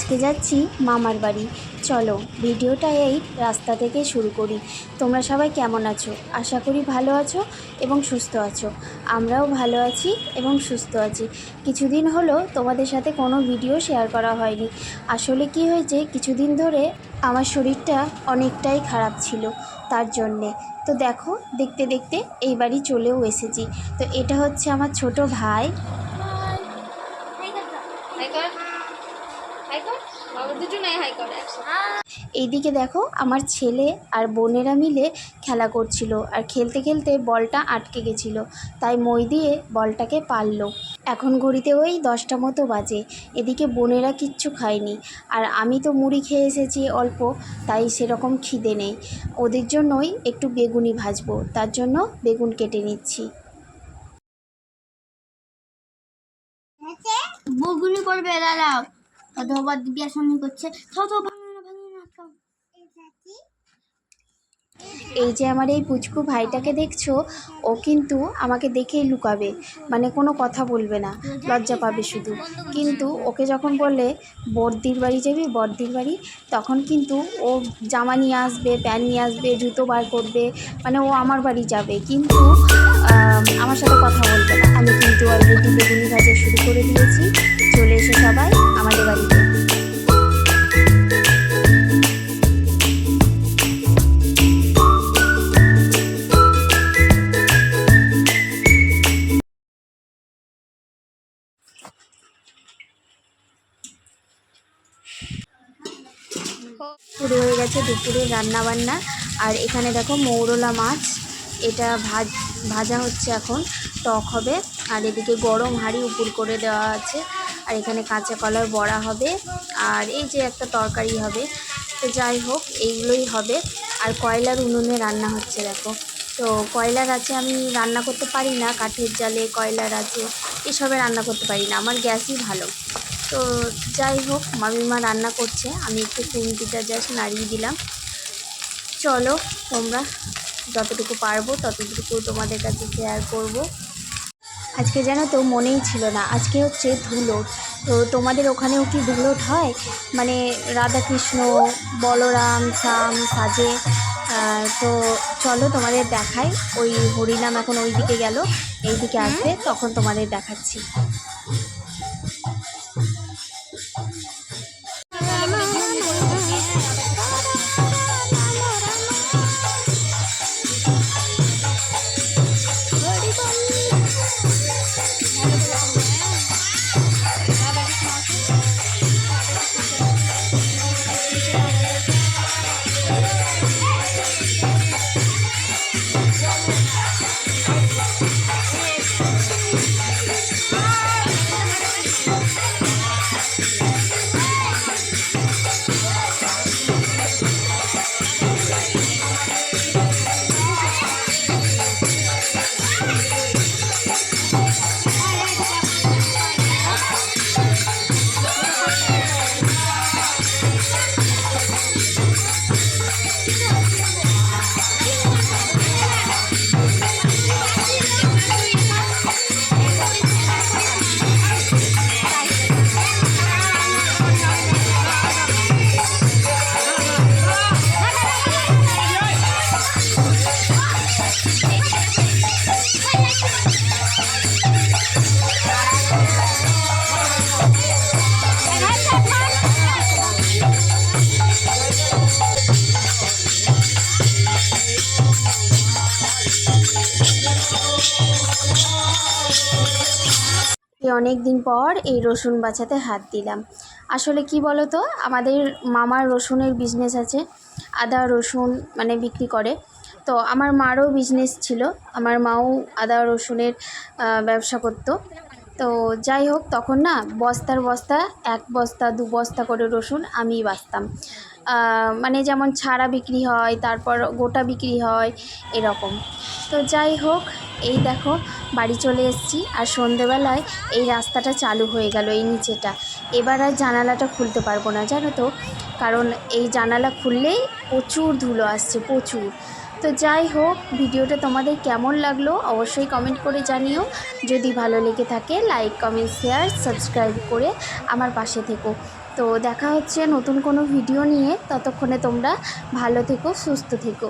আজকে যাচ্ছি মামার বাড়ি। চলো ভিডিওটা এই রাস্তা থেকে শুরু করি। তোমরা সবাই কেমন আছো? আশা করি ভালো আছো এবং সুস্থ আছো। আমরাও ভালো আছি এবং সুস্থ আছি। কিছুদিন হলো তোমাদের সাথে কোনো ভিডিও শেয়ার করা হয়নি। আসলে কি হয়েছে, কিছুদিন ধরে আমার শরীরটা অনেকটাই খারাপ ছিল, তার জন্যে। তো দেখো, দেখতে দেখতে এই বাড়ি চলেও এসেছি। তো এটা হচ্ছে আমার ছোট ভাই। এইদিকে দেখো, আমার ছেলে আর বোনেরা মিলে খেলা করছিল, আর খেলতে খেলতে বলটা আটকে গেছিল, তাই মই দিয়ে বলটাকে পারলো। এখন ঘড়িতে ওই 10টা মতো বাজে। এদিকে বোনেরা কিচ্ছু খায়নি, আর আমি তো মুড়ি খেয়ে এসেছি অল্প, তাই সেরকম খিদে নেই। ওদের জন্যই একটু বেগুনি ভাজবো, তার জন্য বেগুন কেটে নিচ্ছি। বগুনি করবে দাঁড়াও, ধোবার বিয়ার সামনে করছে। এই যে আমার এই পুচকু ভাইটাকে দেখছো, ও কিন্তু আমাকে দেখেই লুকাবে, মানে কোনো কথা বলবে না, লজ্জা পাবে শুধু। কিন্তু ওকে যখন বললে বড়দির বাড়ি যাবি, বড়দির বাড়ি, তখন কিন্তু ও জামা নিয়ে আসবে, প্যান্ট নিয়ে আসবে, জুতো বার করবে, মানে ও আমার বাড়ি যাবে, কিন্তু আমার সাথে কথা বলবে না। আমি কিন্তু অলরেডি বেগুনি ভাজা শুরু করে দিয়েছি। চলে এসো সবাই আমাদের বাড়িতে। শুরু হয়ে গেছে দুপুরের রান্নাবান্না। আর এখানে দেখো মৌরলা মাছ, এটা ভাজা হচ্ছে, এখন টক হবে। আর এদিকে গরম হাঁড়ি উপর করে দেওয়া আছে, আর এখানে কাঁচা কলার বড়া হবে, আর এই যে একটা তরকারি হবে। তো যাই হোক, এইগুলোই হবে। আর কয়লার উনুনে রান্না হচ্ছে দেখো। তো কয়লার আছে, আমি রান্না করতে পারি না, কাঠের জালে কয়লার আছে, এসবে রান্না করতে পারি না, আমার গ্যাসই ভালো। তো যাই হোক, মামিমা রান্না করছে, আমি একটু খুন্তিটা জাস্ট নাড়িয়ে দিলাম। চলো, তোমরা যতটুকু পারবো ততটুকু তোমাদের কাছে শেয়ার করব। আজকে জানো তো মনেই ছিল না, আজকে হচ্ছে ধুলোট। তো তোমাদের ওখানেও কি ধুলোট হয়? মানে রাধাকৃষ্ণ, বলরাম, শ্যাম সাজে। তো চলো তোমাদের দেখাই। ওই হরিনাম এখন ওই দিকে গেল, এই দিকে আসবে, তখন তোমাদের দেখাচ্ছি। অনেক দিন পর এই রসুন বাছাতে হাত দিলাম। আসলে কি বলো তো, আমাদের মামার রসুনের বিজনেস আছে, আদা রসুন মানে বিক্রি করে। তো আমার মারও বিজনেস ছিল, আমার মাও আদা রসুনের ব্যবসা করতো। তো যাই হোক, তখন না বস্তার বস্তা, 1 বস্তা 2 বস্তা করে রসুন আমি বাছতাম। মানে যেমন ছাড়া বিক্রি হয়, তারপর গোটা বিক্রি হয়, এরকম। তো যাই হোক, এই দেখো বাড়ি চলে এসেছি। আর সন্ধেবেলায় এই রাস্তাটা চালু হয়ে গেল, এই নিচেটা। এবার আর জানালাটা খুলতে পারবো না, জানো তো, কারণ এই জানালা খুললেই প্রচুর ধুলো আসছে, প্রচুর। তো যাই হোক, ভিডিওটা তোমাদের কেমন লাগলো অবশ্যই কমেন্ট করে জানিও। যদি ভালো লেগে থাকে লাইক কমেন্ট শেয়ার সাবস্ক্রাইব করে আমার পাশে থেকো। তো তো দেখা হচ্ছে নতুন কোনো ভিডিও নিয়ে, ততক্ষণে তোমরা ভালো থেকো, সুস্থ থেকো।